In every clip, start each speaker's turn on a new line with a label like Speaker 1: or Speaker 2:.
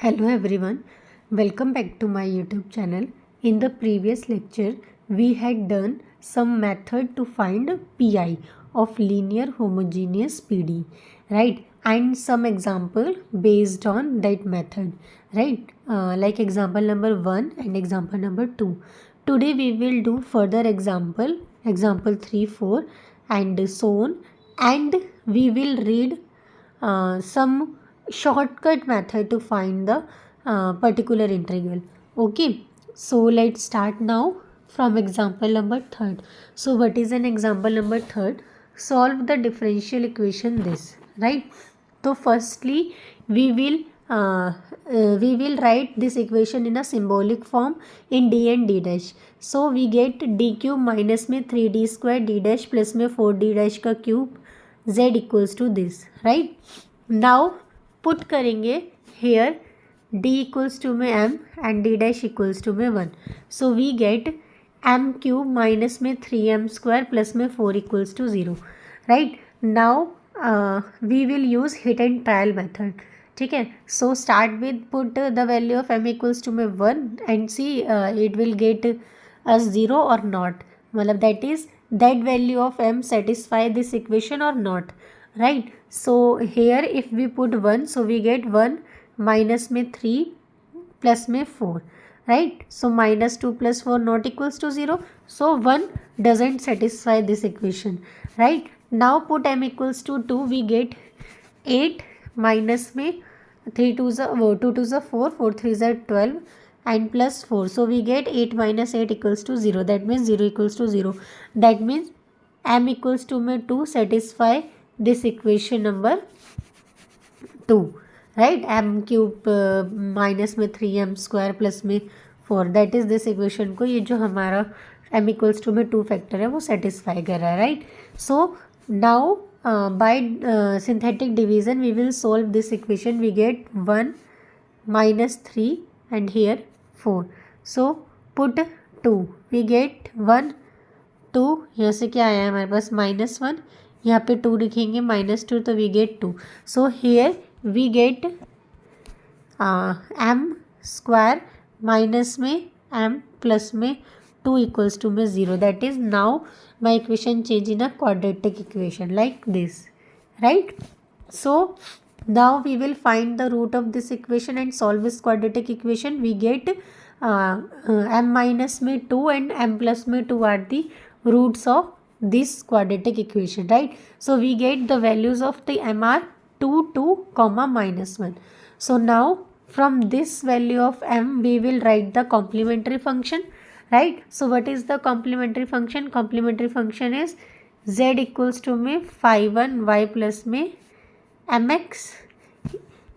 Speaker 1: Hello everyone, welcome back to my YouTube channel. In the previous lecture, we had done some method to find PI of linear homogeneous PD, right? And some example based on that method, right? Like example number 1 and example number 2. Today we will do further example 3, 4 and so on, and we will read some shortcut method to find the particular integral. Okay, so let's start now from example number 3. So what is an example number 3? Solve the differential equation this, right? So firstly we will write this equation in a symbolic form in d and d dash. So we get d cube minus में 3d square d dash plus में 4d dash का cube z equals to this, right? Now put करेंगे here d equals to में m and d dash equals to में 1. So we get m cube minus में 3m square plus में 4 equals to 0, right. Now we will use hit and trial method. ठीक है, so start with put the value of m equals to में 1 and see it will get us 0 और not, मतलब that is that value of m satisfy this equation और not, right? So here if we put 1, so we get 1 minus में 3 plus में 4, right? So minus 2 plus 4 not equals to 0, so 1 doesn't satisfy this equation, right? Now put m equals to 2, we get 8 minus में 3 2 is 4, 4 3 is 12 and plus 4, so we get 8 minus 8 equals to 0, that means 0 equals to 0. That means m equals to में 2 satisfy this equation number 2, right? m cube minus में 3m square plus में 4, that is this equation को ये जो हमारा m equals to में 2 factor है वो सेटिस्फाई कर रहा है, right. So now by synthetic division we will solve this equation. We get 1 minus 3 and here 4. so put 2, we get 1 2, यहाँ से क्या आया है हमारे पास -1, यहाँ पे 2 लिखेंगे -2, तो we get 2. So here we get m square minus में m प्लस में 2 इक्वल्स टू में 0. That is now my equation change in a quadratic equation like this, right. So now we will find the root of this equation and solve this quadratic equation. We get m minus में 2 and m plus में 2 are the roots of this quadratic equation, right? So we get the values of the m are 2 2 comma -1. So now from this value of m we will write the complementary function, right? So what is the complementary function? Complementary function is z equals to में 5 1 y plus में mx,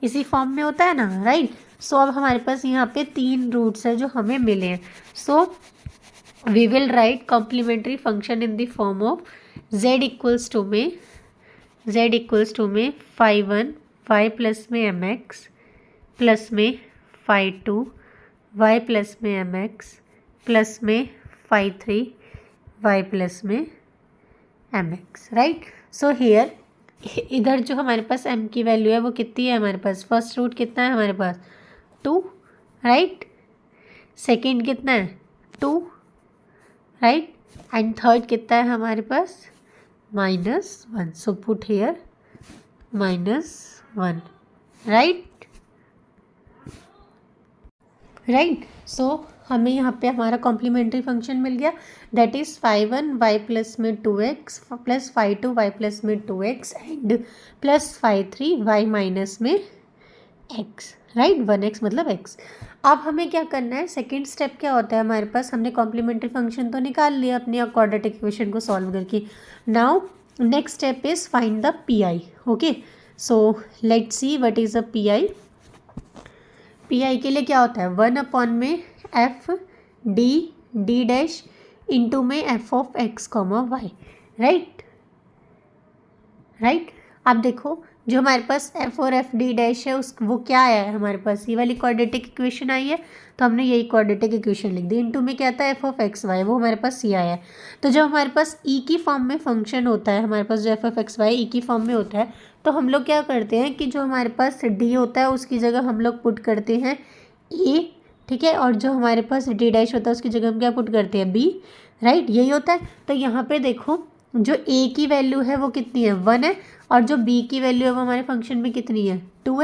Speaker 1: इसी form में होता है ना, right. सो अब हमारे पास यहाँ पे 3 रूट्स है जो हमें मिले हैं. So we will write complementary function in the form of z equals to में 5 1 y प्लस में mx प्लस में 5 2 y प्लस में mx प्लस में 5 3 y प्लस में mx, राइट. सो हेयर इधर जो हमारे पास m की वैल्यू है वो कितनी है हमारे पास? फर्स्ट रूट कितना है हमारे पास? 2, राइट. सेकेंड कितना है? 2, राइट. एंड थर्ड कितना है हमारे पास? -1. So put here -1, right. So हमें यहाँ पे हमारा कॉम्प्लीमेंट्री फंक्शन मिल गया, दैट इज़ 5 1 y प्लस में 2x प्लस 5 2 y प्लस में 2x and plus 5 3 y minus में x, राइट. 1x मतलब x. अब हमें क्या करना है? सेकेंड स्टेप क्या होता है हमारे पास? हमने कॉम्प्लीमेंट्री फंक्शन तो निकाल लिया अपनी क्वाड्रेटिक इक्वेशन को सॉल्व करके. Now next step is find the PI. Okay, so let's see what is a PI. PI के लिए क्या होता है? 1 अपॉन में f d डैश इंटू में f of x comma y, right. अब देखो जो हमारे पास f और f d डैश है उस वो क्या आया है हमारे पास? ये वाली क्वाड्रेटिक इक्वेशन आई है, तो हमने यही क्वाड्रेटिक इक्वेशन लिख दी. इंटू में क्या आता है? f ऑफ x y, वो हमारे पास c आया है. तो जब हमारे पास e की फॉर्म में फंक्शन होता है, हमारे पास जो f of x y e की फॉर्म में होता है, तो हम लोग क्या करते हैं कि जो हमारे पास डी होता है उसकी जगह हम लोग पुट करते हैं ए, ठीक है, और जो हमारे पास डी डैश होता है उसकी जगह हम क्या पुट करते हैं बी, राइट, यही होता है। तो यहाँ पे देखो जो ए की वैल्यू है वो कितनी है 1 है, और जो बी की वैल्यू है वो हमारे फंक्शन में कितनी है 2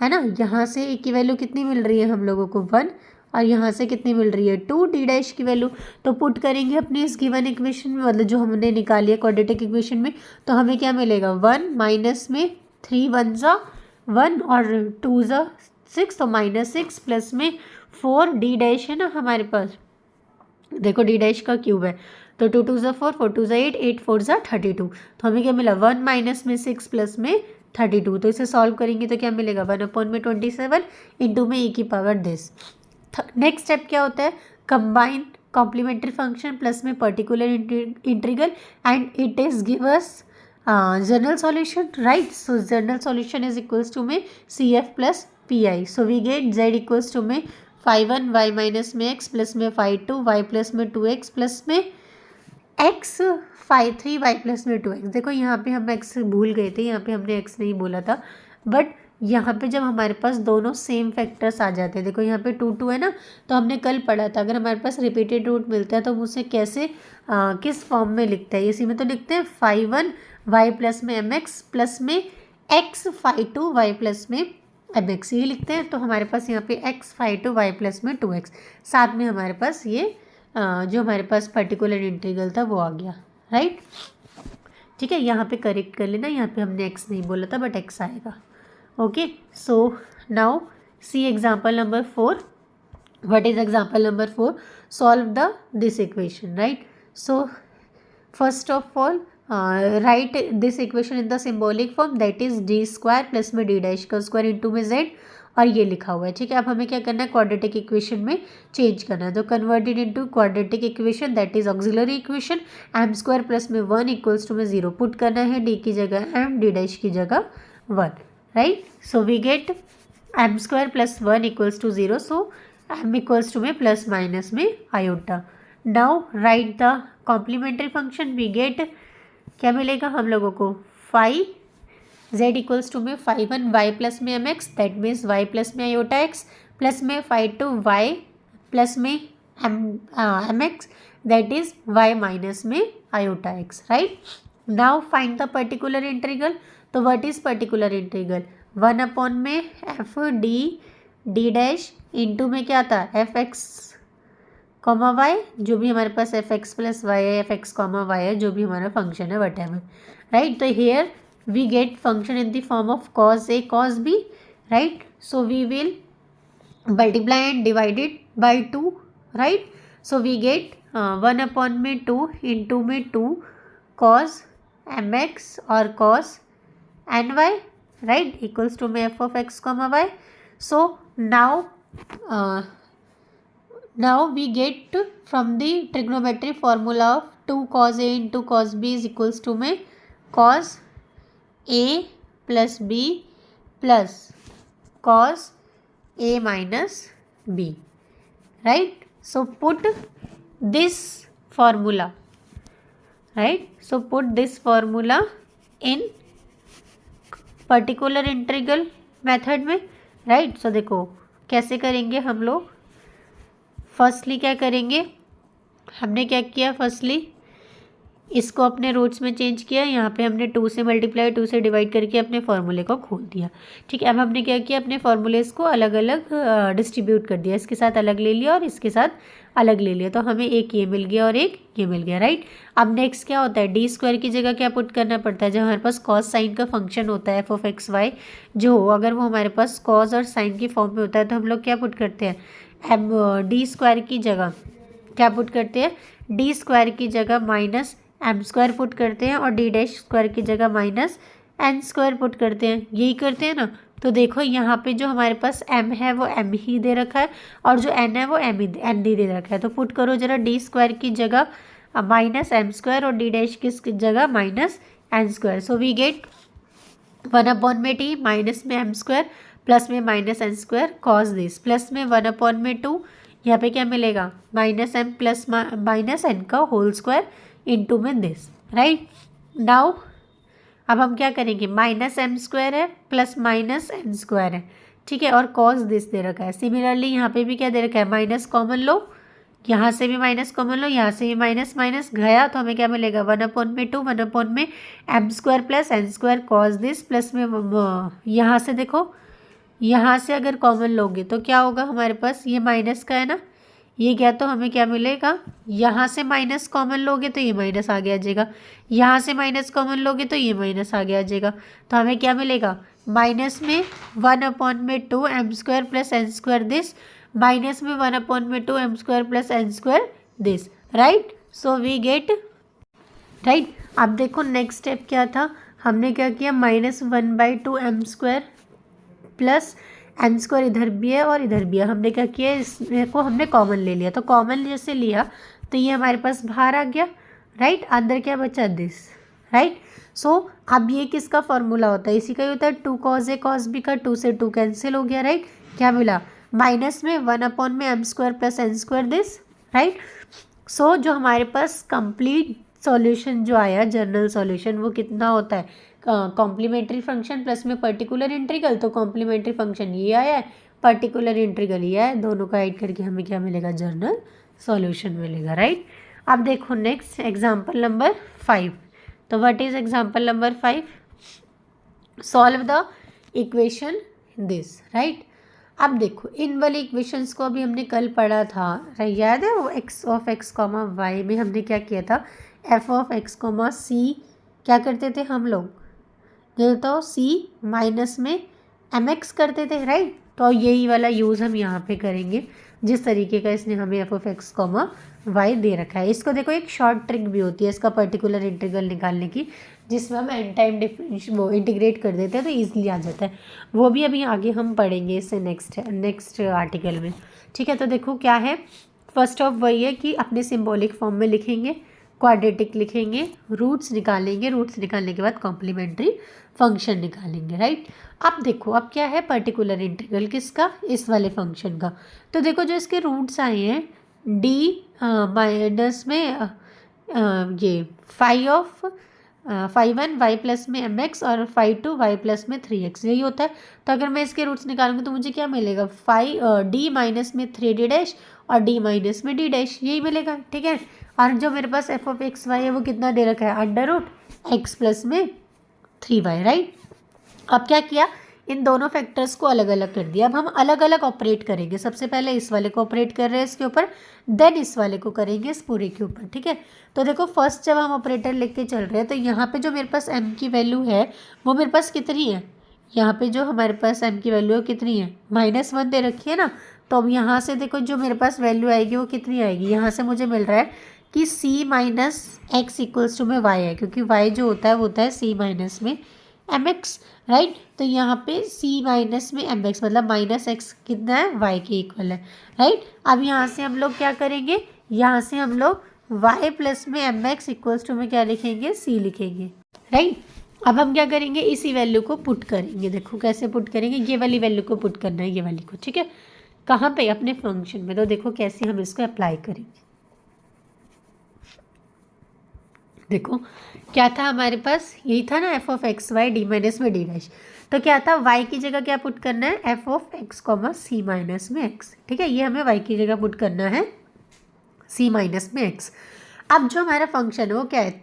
Speaker 1: है ना। यहाँ से ए की वैल्यू कितनी मिल रही है हम लोगों को 1, और यहाँ से कितनी मिल रही है 2 डी डैश की वैल्यू। तो पुट करेंगे अपनी इस गिवन इक्वेशन में, मतलब जो हमने निकाली है क्वाड्रेटिक इक्वेशन में, तो हमें क्या मिलेगा 1 माइनस में 3 1 ज़ा 1 और 2 ज़ा 6, तो -6 प्लस में 4 डी डैश है ना हमारे पास, देखो डी डैश का क्यूब है, तो 2 2 ज़ा 4 4 2 ज़ा 8 8 4 ज़ा 32, तो हमें क्या मिला 1 माइनस में 6 प्लस में 32। तो इसे सॉल्व करेंगे तो क्या मिलेगा 1/27 इंटू में e की पावर दिस। नेक्स्ट स्टेप क्या होता है, कंबाइन कॉम्प्लीमेंट्री फंक्शन प्लस में particular integral and it is give us general solution, right. So general solution is equals to में CF plus PI, so we get Z equals to में 5 1 y minus में x plus में 5 2 y plus में 2x plus में x 5 3 y plus में 2x। देखो यहाँ पे हम x भूल गए थे, यहाँ पे हमने x नहीं बोला था, बट यहाँ पे जब हमारे पास दोनों सेम फैक्टर्स आ जाते हैं, देखो यहाँ पे 2 2 है ना, तो हमने कल पढ़ा था अगर हमारे पास रिपीटेड रूट मिलता है तो हम उसे कैसे किस फॉर्म में लिखते हैं, इसी में तो लिखते हैं 5 1 y प्लस में mx प्लस में x 5 2 y प्लस में mx, ये लिखते हैं। तो हमारे पास यहाँ पे x 5 2 y प्लस में 2x, साथ में हमारे पास ये जो हमारे पास पर्टिकुलर इंटीग्रल था वो आ गया, राइट। ठीक है, यहाँ पे करेक्ट कर लेना, यहाँ पे हमने x नहीं बोला था बट x आएगा। Okay, so now see example number 4. What is example number 4? Solve this equation, right? So first of all write this equation in the symbolic form, that is d square plus में d dash का square into में z, और ये लिखा हुआ है, ठीक है। अब हमें क्या करना है, क्वाड्रेटिक इक्वेशन में चेंज करना है, तो converted into quadratic equation that is auxiliary equation, m square plus में 1 इक्वल्स टू में 0 पुट करना है, d की जगह m, d डैश की जगह 1, right. So we get m square plus 1 equals to 0, so m equals to में plus minus में iota. Now write the complementary function, we get क्या मिलेगा हम लोगों को 5 z इक्वल्स टू में 5 1 y प्लस में mx, that means y plus में आयोटा x प्लस में 5 2 y प्लस में mx, that is y minus में iota x, right. Now find the particular integral, तो what is particular integral 1 upon में F D dash into में क्या था F x comma Y, जो भी हमारे पास एफ एक्स प्लस वाई है, एफ एक्स कॉमा वाई है, जो भी हमारा फंक्शन है वट एवर, राइट। तो here we get function in the form of cos a cos b, right. So we will multiply and divided by 2, right. So we get 1 upon में 2 into में 2 cos m x और cos n y, right, equals to में f of x comma y. So now we get from the trigonometry formula of 2 cos a into cos b is equals to में cos a plus b plus cos a minus b, right. So put this formula, right, so put this formula in particular integral method में, right. सो देखो कैसे करेंगे हम लोग, firstly क्या करेंगे, हमने क्या किया, फर्स्टली इसको अपने रूट्स में चेंज किया, यहाँ पे हमने 2 से मल्टीप्लाई 2 से डिवाइड करके अपने फॉर्मूले को खोल दिया, ठीक है। अब हमने क्या किया, अपने फॉर्मूलेस को अलग अलग डिस्ट्रीब्यूट कर दिया, इसके साथ अलग ले लिया और इसके साथ अलग ले लिया, तो हमें एक ये मिल गया और एक ये मिल गया, राइट। अब नेक्स्ट क्या होता है, डी स्क्वायर की जगह क्या पुट करना पड़ता है, जब हमारे पास कॉस साइन का फंक्शन होता है एफ ऑफ एक्स वाई, जो अगर वो हमारे पास कॉस और साइन की फॉर्म में होता है तो हम लोग क्या पुट करते हैं, एम डी स्क्वायर की जगह क्या पुट करते हैं, डी स्क्वायर की जगह माइनस एम स्क्वायर पुट करते हैं और डी डैश स्क्वायर की जगह माइनस एन स्क्वायर पुट करते हैं, यही करते हैं ना। तो देखो यहाँ पे जो हमारे पास m है वो m ही दे रखा है और जो n है वो n ही दे रखा है, तो पुट करो जरा डी स्क्वायर की जगह माइनस एम स्क्वायर और डी डैश की जगह minus n square. So we get 1 upon में टी माइनस में एम स्क्वायर प्लस में minus n square cos this plus में 1 अपॉन में 2, यहाँ पे क्या मिलेगा minus m plus minus n का होल स्क्वायर इंटू में दिस, राइट। नाउ अब हम क्या करेंगे, माइनस एम स्क्वायर है प्लस माइनस एन स्क्वायर है, ठीक है, और कॉस दिस दे रखा है। सिमिलरली यहाँ पे भी क्या दे रखा है, माइनस कॉमन लो, यहाँ से भी माइनस कॉमन लो, यहाँ से भी माइनस माइनस गया तो हमें क्या मिलेगा, 1/2 1/में M square plus N square cos this plus में यहाँ से देखो, यहाँ से अगर कॉमन लोगे तो क्या होगा हमारे पास, ये माइनस का है ना, ये गया तो हमें क्या मिलेगा, यहाँ से माइनस कॉमन लोगे तो ये माइनस आगे आ जाएगा, यहाँ से माइनस कॉमन लोगे तो ये माइनस आगे आ जाएगा, तो हमें क्या मिलेगा, माइनस में 1/2 m square plus N square this, minus में 1/2 m square plus N square this, right. So we get, right. अब देखो नेक्स्ट स्टेप क्या था, हमने क्या किया, -1/2 m square plus N square इधर भी है और इधर भी है, हमने क्या किया, इसको हमने कॉमन ले लिया, तो कॉमन जैसे लिया तो ये हमारे पास बाहर आ गया, राइट। अंदर क्या बचा, दिस, राइट। सो अब ये किसका फॉर्मूला होता है, इसी का ही होता है, 2 cos A cos B का 2 से 2 कैंसिल हो गया, राइट। क्या मिला, माइनस में 1/में M square plus N square this, right. So जो हमारे पास कंप्लीट सॉल्यूशन जो आया, जनरल सॉल्यूशन, वो कितना होता है, कॉम्प्लीमेंट्री फंक्शन प्लस में पर्टिकुलर इंटीग्रल, तो कॉम्प्लीमेंट्री फंक्शन ये आया है, पर्टिकुलर इंटीग्रल ये है, दोनों का ऐड करके हमें क्या मिलेगा, जनरल सॉल्यूशन मिलेगा, राइट। अब देखो नेक्स्ट एग्जांपल नंबर 5। तो what is example number 5, solve the equation this, right. अब देखो इन वाली इक्वेशंस को अभी हमने कल पढ़ा था, याद है, वो x of x comma y में हमने क्या किया था, f of x comma c क्या करते थे हम लोग, तो c माइनस में mx करते थे, राइट। तो यही वाला यूज़ हम यहाँ पे करेंगे, जिस तरीके का इसने हमें f of x comma why they रखा है। इसको देखो एक शॉर्ट ट्रिक भी होती है इसका पर्टिकुलर इंटीग्रल निकालने की, जिसमें हम एन टाइम वो इंटीग्रेट कर देते हैं तो ईजिली आ जाता है, वो भी अभी आगे हम पढ़ेंगे इससे नेक्स्ट आर्टिकल में, ठीक है। तो देखो क्या है, फर्स्ट ऑफ वही है कि अपने सिम्बॉलिक फॉर्म में लिखेंगे, क्वाड्रेटिक लिखेंगे, रूट्स निकालेंगे, रूट्स निकालने के बाद कॉम्प्लीमेंट्री फंक्शन निकालेंगे, राइट। अब देखो अब क्या है, पर्टिकुलर इंटीग्रल किसका, इस वाले फंक्शन का। तो देखो जो इसके रूट्स आए हैं, डी माइनस में ये फाइव 1 वाई प्लस में एम एक्स और 5 2 वाई प्लस में 3x, यही होता है। तो अगर मैं इसके रूट्स निकालूंगी तो मुझे क्या मिलेगा, डी माइनस में 3d डैश और डी माइनस में d डैश, यही मिलेगा, ठीक है। और जो मेरे पास f ऑफ एक्स वाई है वो कितना दे रखा है, √x प्लस में 3y, राइट। अब क्या किया, इन दोनों फैक्टर्स को अलग अलग कर दिया। अब हम अलग अलग ऑपरेट करेंगे, सबसे पहले इस वाले को ऑपरेट कर रहे हैं इसके ऊपर, देन इस वाले को करेंगे इस पूरे के ऊपर, ठीक है। तो देखो फर्स्ट जब हम ऑपरेटर लेके चल रहे हैं तो यहाँ पे जो मेरे पास m की वैल्यू है वो मेरे पास कितनी है, यहाँ पे जो हमारे पास m की वैल्यू है कितनी है, -1 दे रखी है ना। तो अब यहाँ से देखो जो मेरे पास वैल्यू आएगी वो कितनी आएगी, यहाँ से मुझे मिल रहा है कि c minus x equals to में y है, क्योंकि y जो होता है वो होता है c माइनस में mx, राइट। तो यहाँ पे c माइनस में mx मतलब -x कितना है, y के इक्वल है, राइट। अब यहाँ से हम लोग क्या करेंगे, यहाँ से हम लोग y प्लस में mx इक्वल्स टू में क्या लिखेंगे, c लिखेंगे, राइट। अब हम क्या करेंगे, इसी वैल्यू को पुट करेंगे, देखो कैसे पुट करेंगे, ये वाली वैल्यू को पुट करना है, ये वाली को, ठीक है। कहाँ पे, अपने फंक्शन में। तो देखो कैसे हम इसको अप्लाई करेंगे, देखो क्या था हमारे पास, यही था ना, f of x y d minus में डी डैश। तो क्या था, y की जगह क्या पुट करना है, f of x comma c minus में x, ठीक है। ये हमें y की जगह पुट करना है c माइनस में x। अब जो हमारा फंक्शन है वो क्या है,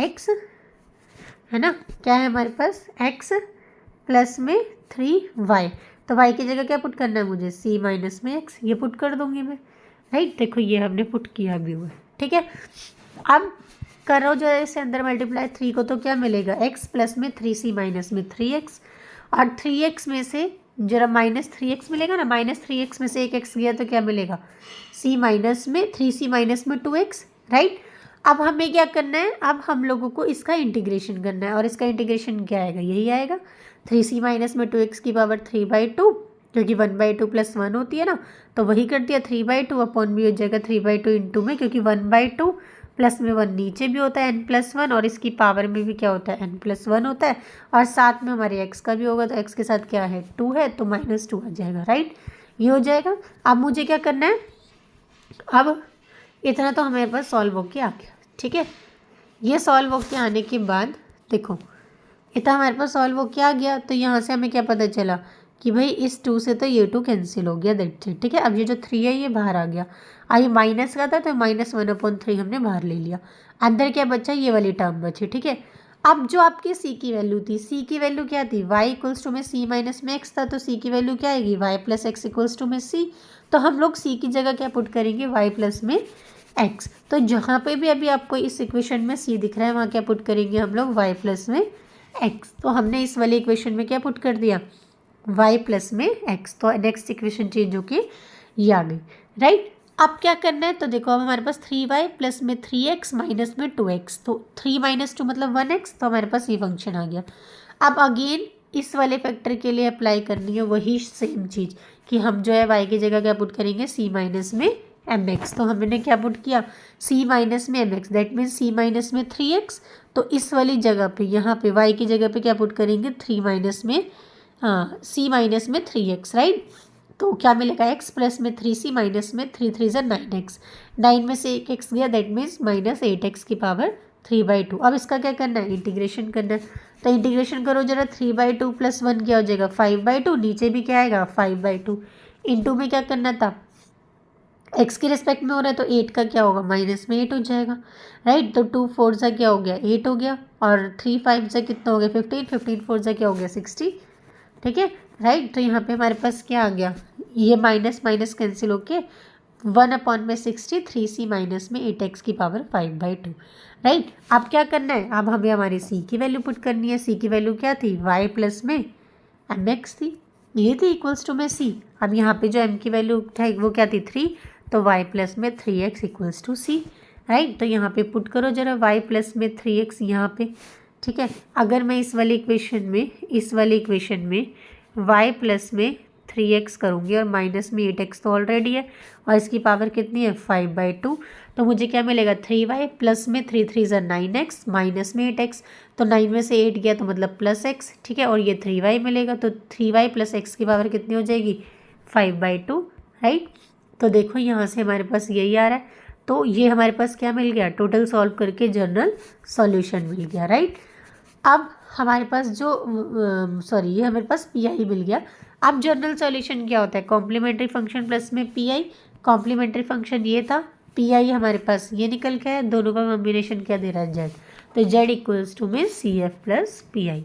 Speaker 1: x है ना, क्या है हमारे पास, x प्लस में 3y। तो y की जगह क्या पुट करना है मुझे, c माइनस में x, ये पुट कर दूंगी मैं, राइट। देखो ये हमने पुट किया भी हुआ है, ठीक है। अब करो जो है इससे अंदर मल्टीप्लाई 3 को, तो क्या मिलेगा, x प्लस में 3c माइनस में 3x, और 3x में से जरा -3x मिलेगा ना, -3x में से एक x गया तो क्या मिलेगा, c माइनस में 3c माइनस में 2x, राइट। अब हमें क्या करना है, अब हम लोगों को इसका इंटीग्रेशन करना है, और इसका इंटीग्रेशन क्या आएगा, यही आएगा 3c माइनस में 2x की पावर 3/2, क्योंकि 1/2 + 1 होती है ना, तो वही कर दिया, 3/2 अपॉन भी हो जाएगा 3/2 इंटू में, क्योंकि 1/2 प्लस में 1 नीचे भी होता है n+1, और इसकी पावर में भी क्या होता है, n+1 होता है, और साथ में हमारे x का भी होगा, तो x के साथ क्या है, 2 है, तो -2 आ जाएगा, राइट। ये हो जाएगा। अब मुझे क्या करना है, अब इतना तो हमारे पास सॉल्व होके आ गया, ठीक है। ये सॉल्व होके आने के बाद देखो इतना हमारे पास सॉल्व होके आ गया, तो यहाँ से हमें क्या पता चला कि भाई इस 2 से तो ये 2 कैंसिल हो गया, दैट्स इट। ठीक है, अब ये जो 3 है ये बाहर आ गया। आई माइनस का था तो -1/3 हमने बाहर ले लिया। अंदर क्या बचा, ये वाली टर्म बची। ठीक है, अब जो आपकी सी की वैल्यू थी, सी की वैल्यू क्या थी, वाई इक्वल्स टू में सी माइनस में एक्स था, तो सी की वैल्यू क्या आएगी, y plus x equals to में सी। तो हम लोग सी की जगह क्या पुट करेंगे, वाई प्लस में एक्स। तो जहाँ पे भी अभी आपको इस इक्वेशन में सी दिख रहा है वहाँ क्या पुट करेंगे हम लोग, वाई प्लस में एक्स। तो हमने इस वाले इक्वेशन में क्या पुट कर दिया, वाई प्लस में एक्स। तो नेक्स्ट इक्वेशन चेंज होके ये आ गई, राइट। अब क्या करना है, तो देखो अब हमारे पास 3y प्लस में 3x माइनस में 2x, तो 3 - 2 मतलब 1x, तो हमारे पास ये फंक्शन आ गया। अब अगेन इस वाले फैक्टर के लिए अप्लाई करनी है वही सेम चीज़ कि हम जो है y की जगह क्या पुट करेंगे, c माइनस में mx। तो हमने क्या पुट किया, c माइनस में mx, that means c minus में 3x। तो इस वाली जगह पे यहाँ पे y की जगह पे क्या पुट करेंगे, 3 माइनस में c माइनस में 3x, राइट। तो क्या मिलेगा, x प्लस में 3c माइनस में 3 3 ज़ा 9x, 9 में से एक x गया, दैट मीन्स -8x की पावर 3/2। अब इसका क्या करना है, इंटीग्रेशन करना है। तो इंटीग्रेशन करो जरा, 3/2 + 1 क्या हो जाएगा, 5/2, नीचे भी क्या आएगा 5/2। इंटू में क्या करना था, x के रिस्पेक्ट में हो रहा है तो 8 का क्या होगा, माइनस में 8 हो जाएगा, राइट। तो 2 4 ज़ा क्या हो गया, 8 हो गया, और 3 5 ज़ा कितना हो गया, 15, 15 4 ज़ा क्या हो गया, 60। ठीक है, राइट। तो यहाँ पे हमारे पास क्या आ गया, ये माइनस माइनस कैंसिल होके 1/60, 3c माइनस में 8x की पावर 5/2, राइट। अब क्या करना है, अब हमें हमारी c की वैल्यू पुट करनी है। c की वैल्यू क्या थी, y प्लस में mx थी, ये थी इक्वल्स टू में c। अब यहाँ पे जो m की वैल्यू था वो क्या थी, 3, तो y प्लस में 3x equals to c, right. तो यहाँ पे पुट करो जरा y प्लस में 3x यहाँ पे। ठीक है, अगर मैं इस वाले इक्वेशन में y प्लस में 3x करूँगी और माइनस में 8x तो ऑलरेडी है, और इसकी पावर कितनी है, 5/2। तो मुझे क्या मिलेगा, 3y प्लस में 3 3 ज़ा 9x माइनस में 8x, तो 9 में से 8 गया तो मतलब प्लस x। ठीक है, और ये 3y मिलेगा, तो 3y प्लस x की पावर कितनी हो जाएगी, 5/2, राइट। तो देखो यहाँ से हमारे पास यही आ रहा है, तो ये हमारे पास क्या मिल गया, टोटल सॉल्व करके जनरल सॉल्यूशन मिल गया, राइट। अब हमारे पास जो ये हमारे पास पी आई मिल गया। अब जनरल सॉल्यूशन क्या होता है, कॉम्प्लीमेंट्री फंक्शन प्लस में पी आई। कॉम्प्लीमेंट्री फंक्शन ये था, पी आई हमारे पास ये निकल के है, दोनों का कॉम्बिनेशन क्या दे रहा है, जेड। तो जेड इक्वल्स टू में C F plus P I,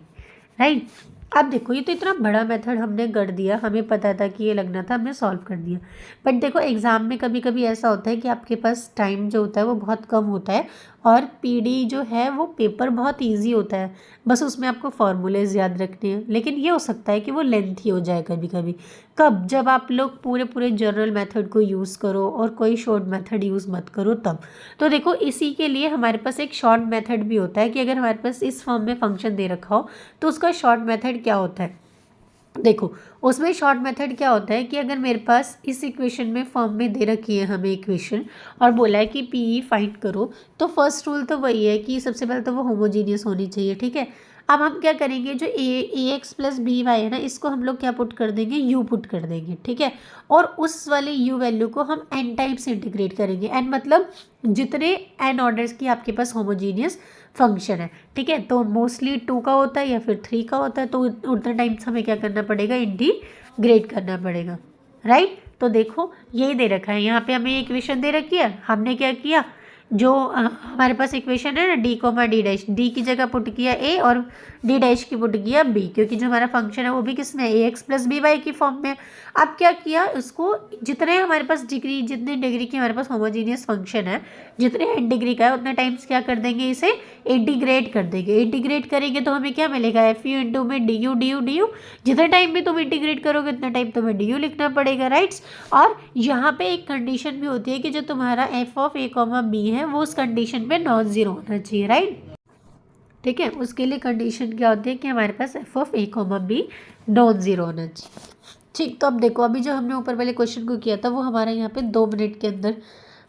Speaker 1: right. अब देखो ये तो इतना बड़ा मेथड हमने कर दिया, हमें पता था कि ये लगना था, हमने सॉल्व कर दिया। बट देखो एग्ज़ाम में कभी कभी ऐसा होता है कि आपके पास टाइम जो होता है वो बहुत कम होता है, और पीडी जो है वो पेपर बहुत इजी होता है, बस उसमें आपको फार्मूलेज याद रखने हैं। लेकिन ये हो सकता है कि वो लेंथी हो जाए कभी कभी, कब, जब आप लोग पूरे पूरे जनरल मेथड को यूज़ करो और कोई शॉर्ट मेथड यूज़ मत करो तब। तो देखो इसी के लिए हमारे पास एक शॉर्ट मेथड भी होता है कि अगर हमारे पास इस फॉर्म में फंक्शन दे रखा हो तो उसका शॉर्ट मेथड क्या होता है। देखो उसमें शॉर्ट मेथड क्या होता है कि अगर मेरे पास इस इक्वेशन में फॉर्म में दे रखी है हमें इक्वेशन, और बोला है कि पी फाइंड करो, तो फर्स्ट रूल तो वही है कि सबसे पहले तो वो होमोजीनियस होनी चाहिए। ठीक है, अब हम क्या करेंगे, जो ए एक्स प्लस बी वाई है ना, इसको हम लोग क्या पुट कर देंगे, यू पुट कर देंगे। ठीक है, और उस वाले यू वैल्यू को हम एन टाइम्स इंटीग्रेट करेंगे। एन मतलब जितने एन ऑर्डर्स की आपके पास होमोजीनियस फंक्शन है। ठीक है, तो मोस्टली 2 का होता है या फिर 3 का होता है, तो उतना टाइम्स हमें क्या करना पड़ेगा, इंटीग्रेट करना पड़ेगा, राइट। तो देखो यही दे रखा है, यहाँ पे हमें इक्वेशन दे रखी है, हमने क्या किया, जो हमारे पास इक्वेशन है ना D comma D dash, D की जगह पुट किया ए और डी डैश की पुट किया बी, क्योंकि जो हमारा फंक्शन है वो भी किस में, ए एक्स प्लस बी वाई की फॉर्म में। अब क्या किया, उसको जितने हमारे पास जितने डिग्री की हमारे पास होमोजीनियस फंक्शन है, जितने एन डिग्री का है उतने टाइम्स क्या कर देंगे, इसे इंटीग्रेट कर देंगे। इंटीग्रेट करेंगे तो हमें क्या मिलेगा, एफ यू इंटू में D U D U D you, जितने टाइम में तुम इंटीग्रेट करोगे उतना टाइम तुम्हें डी यू लिखना पड़ेगा, राइट्स। और यहाँ पे एक कंडीशन भी होती है कि जो तुम्हारा f of A comma b है वो उस कंडीशन पे नॉन जीरो होना चाहिए, राइट। ठीक है, उसके लिए कंडीशन क्या होती है कि हमारे पास F of A comma B non zero होना चाहिए। ठीक, तो अब देखो अभी जो हमने ऊपर वाले क्वेश्चन को किया था वो हमारा यहाँ पे 2 मिनट के अंदर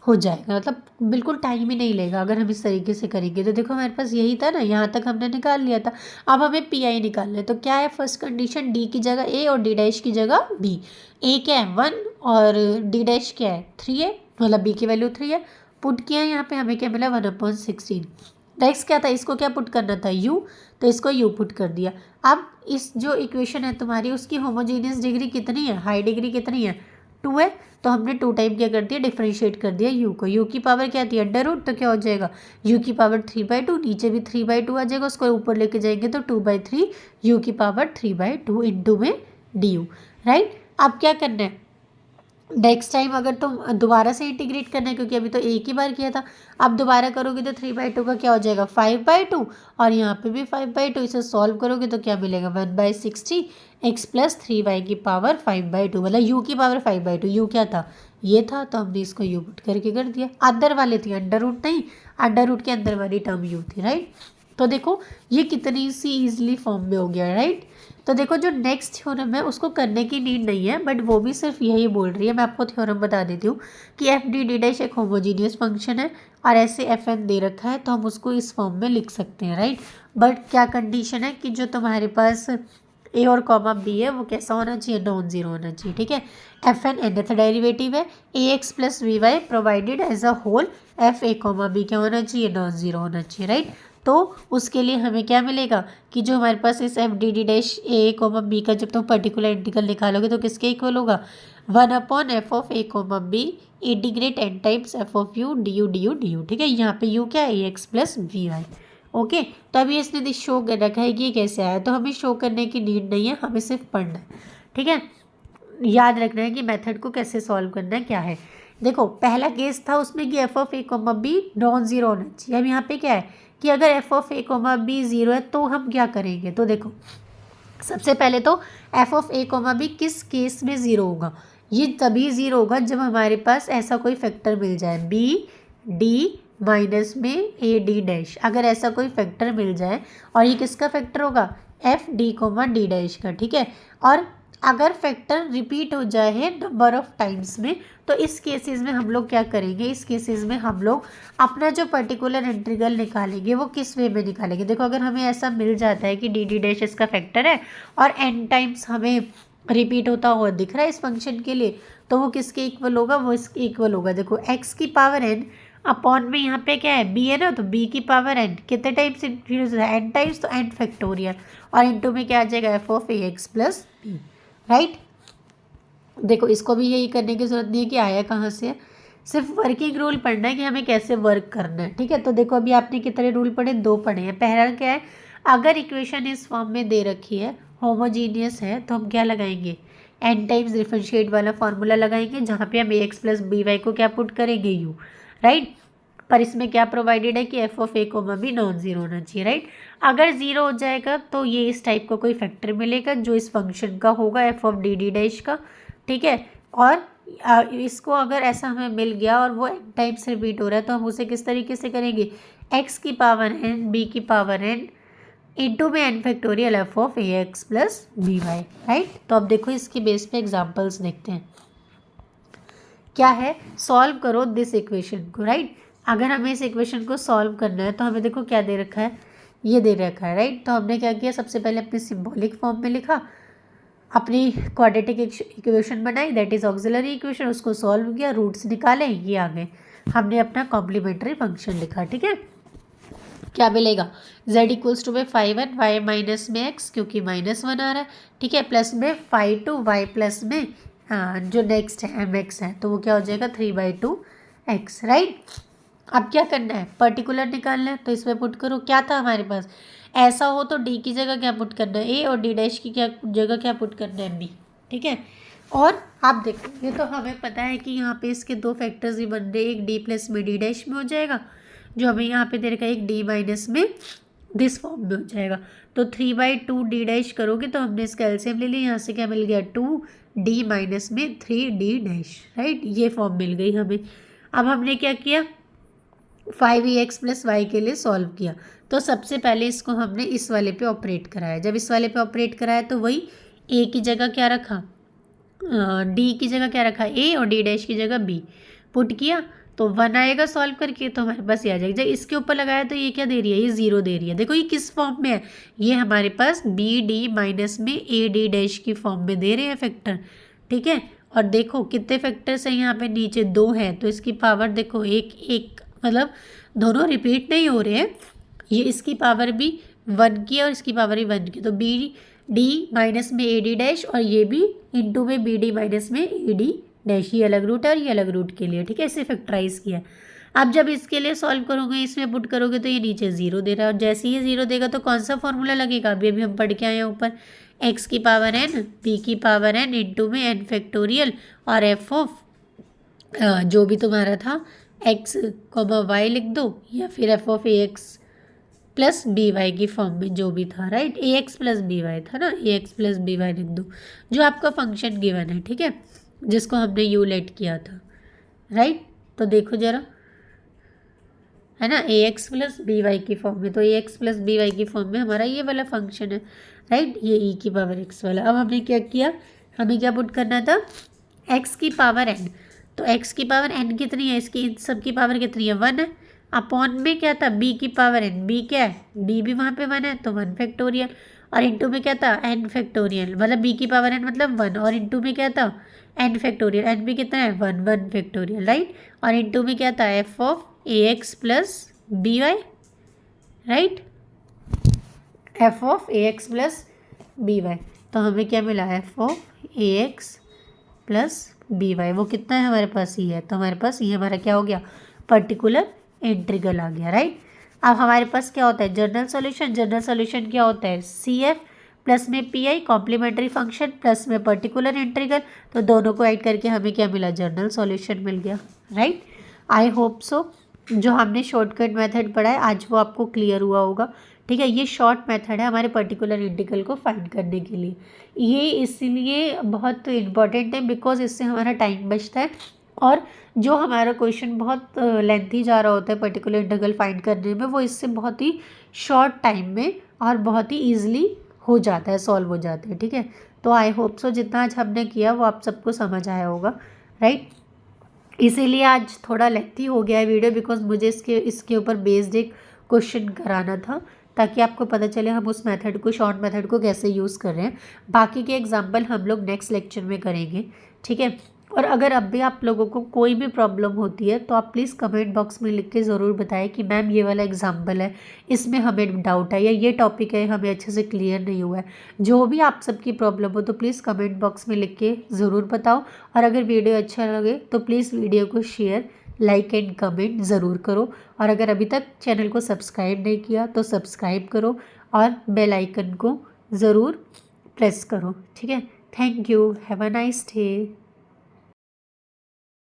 Speaker 1: हो जाएगा, मतलब बिल्कुल टाइम ही नहीं लेगा अगर हम इस तरीके से करेंगे। तो देखो हमारे पास यही था ना, यहाँ तक हमने निकाल लिया था। अब हमें पी आई निकालना है, तो क्या है, फर्स्ट कंडीशन डी की जगह ए और डी डैश की जगह बी। ए क्या है 1 और डी डैश क्या है 3 है, मतलब बी की वैल्यू 3 है। पुट किया यहाँ पे हमें क्या मिला 1/16। नेक्स्ट क्या था, इसको क्या पुट करना था u, तो इसको u पुट कर दिया। अब इस जो इक्वेशन है तुम्हारी उसकी होमोजीनियस डिग्री कितनी है, हाई डिग्री कितनी है 2 है, तो हमने 2 टाइम क्या कर दिया, डिफरेंशिएट कर दिया u को। u की पावर क्या थी अंडर रूट, तो क्या हो जाएगा u की पावर 3/2, नीचे भी 3/2 आ जाएगा, उसको ऊपर लेके जाएंगे तो 2/3 u की पावर 3/2 इंटू में du, राइट। अब क्या करना है, नेक्स्ट टाइम अगर तुम दोबारा से इंटीग्रेट करना है, क्योंकि अभी तो एक ही बार किया था, अब दोबारा करोगे तो 3/2 का क्या हो जाएगा 5/2, और यहाँ पे भी 5/2, इसे सॉल्व करोगे तो क्या मिलेगा 1/60 x प्लस 3y की पावर 5/2, मतलब u की पावर 5/2, u क्या था ये था, तो हमने इसको u पुट करके कर दिया। अंदर वाले थी अंडर रूट नहीं, अंडर रूट के अंदर वाली टर्म u थी, राइट। तो देखो ये कितनी सी ईजिली फॉर्म में हो गया, राइट। तो देखो जो नेक्स्ट थ्योरम है उसको करने की नीड नहीं है, बट वो भी सिर्फ यही बोल रही है। मैं आपको थ्योरम बता देती हूँ कि एफ डी डी डैश एक होमोजीनियस फंक्शन है और ऐसे एफ एन दे रखा है, तो हम उसको इस फॉर्म में लिख सकते हैं, राइट। बट क्या कंडीशन है कि जो तुम्हारे पास ए और कॉमा बी है वो कैसा होना चाहिए, नॉन जीरो होना चाहिए, ठीक है। एफ एन nth डेरिवेटिव है A x plus V Y provided as a whole, F A comma B क्या होना चाहिए, नॉन जीरो होना चाहिए, राइट। तो उसके लिए हमें क्या मिलेगा कि जो हमारे पास इस एफ डी डी डैश ए कॉमा बी का जब तुम पर्टिकुलर इंटीग्रल निकालोगे तो किसके इक्वल होगा 1/f(a, b) integrate n times f of u du, ठीक है। यहाँ पे u क्या है A x plus V Y, okay. तो अभी इसने शो कर रखा है कि ये कैसे आया, तो हमें शो करने की नीड नहीं है, हमें सिर्फ पढ़ना है, ठीक है। याद रखना है कि मेथड को कैसे सॉल्व करना है क्या है। देखो पहला केस था उसमें कि f of A comma B non zero होना चाहिए। अब यहाँ पे क्या है कि अगर f of A comma b zero है तो हम क्या करेंगे, तो देखो सबसे पहले तो f of A comma b किस केस में ज़ीरो होगा, ये तभी ज़ीरो होगा जब हमारे पास ऐसा कोई फैक्टर मिल जाए बी डी माइनस में ए डी डैश, अगर ऐसा कोई फैक्टर मिल जाए, और ये किसका फैक्टर होगा F D comma D dash का, ठीक है। और अगर फैक्टर रिपीट हो जाए है नंबर ऑफ टाइम्स में, तो इस केसेस में हम लोग क्या करेंगे, इस केसेस में हम लोग अपना जो पर्टिकुलर इंटीग्रल निकालेंगे वो किस वे में निकालेंगे। देखो अगर हमें ऐसा मिल जाता है कि डी डी डैश इसका फैक्टर है और एन टाइम्स हमें रिपीट होता हुआ दिख रहा है इस फंक्शन के लिए, तो वो किसके इक्वल होगा, वो इसके इक्वल होगा। देखो एक्स की पावर एन अपॉन में यहाँ पे क्या है बी है ना, तो बी की पावर एन कितने टाइम्स इंक्रीज होता है एन टाइम्स, तो एन फैक्टोरियल, और इंटू में क्या आ जाएगा f of a x plus b, right. देखो इसको भी यही करने की जरूरत नहीं है कि आया कहाँ से है, सिर्फ वर्किंग रूल पढ़ना है कि हमें कैसे वर्क करना है, ठीक है। तो देखो अभी आपने कितने रूल पढ़े, 2 पढ़े हैं। पहला क्या है, अगर इक्वेशन इस फॉर्म में दे रखी है होमोजीनियस है तो हम क्या लगाएंगे एन टाइम्स डिफरेंशिएट वाला फॉर्मूला लगाएंगे, जहाँ पे हम ए एक्स प्लस बी वाई को क्या पुट करेंगे यू, राइट। पर इसमें क्या प्रोवाइडेड है कि एफ ऑफ ए कोमा भी नॉन जीरो होना चाहिए, राइट। अगर जीरो हो जाएगा तो ये इस टाइप का कोई फैक्टर मिलेगा जो इस फंक्शन का होगा F of D D dash का, ठीक है। और इसको अगर ऐसा हमें मिल गया और वो एन टाइम्स रिपीट हो रहा है तो हम उसे किस तरीके से करेंगे, एक्स की पावर एन बी की पावर एन इंटू में n factorial f of a x plus b y, right. तो अब देखो इसके बेस पे एग्जाम्पल्स देखते हैं क्या है, सॉल्व करो दिस इक्वेशन को, राइट। अगर हमें इस इक्वेशन को सॉल्व करना है तो हमें देखो क्या दे रखा है, ये दे रखा है, राइट। तो हमने क्या किया, सबसे पहले अपने सिंबॉलिक फॉर्म में लिखा, अपनी क्वाड्रेटिक इक्वेशन बनाई दैट इज ऑक्सिलरी इक्वेशन, उसको सॉल्व किया, रूट्स निकाले, ये आ गए, हमने अपना कॉम्प्लीमेंट्री फंक्शन लिखा, ठीक है। क्या मिलेगा z इक्वल्स टू में 5n y माइनस में x क्योंकि -1 आ रहा है, ठीक है, प्लस में 5 y प्लस में जो नेक्स्ट है mx है, तो वो क्या हो जाएगा 3/2x, राइट। अब क्या करना है, पर्टिकुलर निकालना है, तो इसमें पुट करो, क्या था हमारे पास, ऐसा हो तो d की जगह क्या पुट करना है a, और d डैश की क्या जगह क्या पुट करना है b, ठीक है। और आप देखो ये तो हमें पता है कि यहाँ पे इसके 2 फैक्टर्स भी बन रहे हैं, एक d प्लस में d डैश में हो जाएगा, जो हमें यहाँ पे दे रखा है एक d माइनस में दिस फॉर्म में हो जाएगा, तो 3/2 d डैश करोगे तो हमने इसका एलसीएम ले लिया, यहाँ से क्या मिल गया 2d माइनस में 3d डैश, राइट, ये फॉर्म मिल गई हमें। अब हमने क्या किया 5ax प्लस वाई के लिए सॉल्व किया, तो सबसे पहले इसको हमने इस वाले पे ऑपरेट कराया, जब इस वाले पे ऑपरेट कराया तो वही a की जगह क्या रखा, d की जगह क्या रखा a, और d डैश की जगह b पुट किया, तो 1 आएगा सॉल्व करके, तो हमारे पास ये आ जाएगा। जब इसके ऊपर लगाया तो ये क्या दे रही है, ये 0 दे रही है। देखो ये किस फॉर्म में है, ये हमारे पास बी डी माइनस में ए डी डैश की फॉर्म में दे रहे हैं फैक्टर, ठीक है। और देखो कितने फैक्टर्स हैं यहाँ पे, नीचे 2 है, तो इसकी पावर देखो एक एक, मतलब दोनों रिपीट नहीं हो रहे हैं, ये इसकी पावर भी 1 की है और इसकी पावर भी 1 की, तो बी डी माइनस में ए डी डैश और ये भी इंटू में बी डी माइनस में ए डी डैश, ये अलग रूट है और ये अलग रूट के लिए, ठीक है, इसे फैक्टराइज किया। अब जब इसके लिए सॉल्व करोगे, इसमें पुट करोगे तो ये नीचे 0 दे रहा है और जैसे ही 0 देगा तो कौन सा फॉर्मूला लगेगा, अभी हम पढ़ के आए हैं ऊपर, एक्स की पावर एन पी की पावर एन इंटू में एन फैक्टोरियल और एफ ऑफ जो भी तुम्हारा था एक्स कॉमा वाई लिख दो या फिर f of a x plus b y की फॉर्म में जो भी था, right, a x plus b y था ना, a x plus b y लिख दो जो आपका फंक्शन गिवन है, ठीक है, जिसको हमने यू लेट किया था, राइट। तो देखो जरा, है ना, a x plus b y की फॉर्म में, तो ए एक्स प्लस बी वाई की फॉर्म में हमारा ये वाला फंक्शन है, राइट, ये ई की पावर एक्स वाला। अब हमने क्या किया, हमें क्या पुट करना था, एक्स की पावर एन, तो एक्स की पावर एन कितनी है, इसकी इन सब की पावर कितनी है, 1 है, अपॉन में क्या था, बी की पावर एन, बी क्या है, बी भी वहाँ पे 1 है तो 1 फैक्टोरियल, और इंटू में क्या था, एन फैक्टोरियल, मतलब बी की पावर एन मतलब 1 और इंटू में क्या था, एन फैक्टोरियल, एन भी कितना है 1 फैक्टोरियल, राइट, और इंटू में क्या था, f of a x plus b y, right, f of a x plus b y, तो हमें क्या मिला, f of a x plus b y, वो कितना है हमारे पास, ही है, तो हमारे पास ये हमारा क्या हो गया, पर्टिकुलर इंटीग्रल आ गया, राइट। अब हमारे पास क्या होता है, जनरल सॉल्यूशन, जनरल सॉल्यूशन क्या होता है, सी एफ प्लस में P I complementary function plus में पर्टिकुलर इंटीग्रल, तो दोनों को ऐड करके हमें क्या मिला, जनरल सॉल्यूशन मिल गया, राइट। आई होप सो जो हमने शॉर्टकट मेथड पढ़ा है आज वो आपको क्लियर हुआ होगा, ठीक है। ये शॉर्ट मेथड है हमारे पर्टिकुलर इंटीग्रल को फाइंड करने के लिए, ये इसीलिए बहुत इम्पॉर्टेंट है बिकॉज इससे हमारा टाइम बचता है और जो हमारा क्वेश्चन बहुत लेंथी जा रहा होता है पर्टिकुलर इंटीग्रल फाइंड करने में, वो इससे बहुत ही शॉर्ट टाइम में और बहुत ही ईजिली हो जाता है, सॉल्व हो जाते हैं, ठीक है। तो आई होप सो जितना आज हमने किया वो आप सबको समझ आया होगा, राइट। इसीलिए आज थोड़ा लेंथी हो गया है वीडियो बिकॉज मुझे इसके ऊपर बेस्ड एक क्वेश्चन कराना था ताकि आपको पता चले हम उस मेथड को, शॉर्ट मेथड को कैसे यूज़ कर रहे हैं। बाकी के एग्जाम्पल हम लोग नेक्स्ट लेक्चर में करेंगे, ठीक है। और अगर अब भी आप लोगों को कोई भी प्रॉब्लम होती है तो आप प्लीज़ कमेंट बॉक्स में लिख के ज़रूर बताएं कि मैम ये वाला एग्जाम्पल है, इसमें हमें डाउट है या ये टॉपिक है हमें अच्छे से क्लियर नहीं हुआ है। जो भी आप सबकी प्रॉब्लम हो तो प्लीज़ कमेंट बॉक्स में लिख के ज़रूर बताओ। और अगर वीडियो अच्छा लगे तो प्लीज़ वीडियो को शेयर, लाइक एंड कमेंट ज़रूर करो। और अगर अभी तक चैनल को सब्सक्राइब नहीं किया तो सब्सक्राइब करो और बेल आइकन को ज़रूर प्रेस करो, ठीक है। Thank you, have a nice day.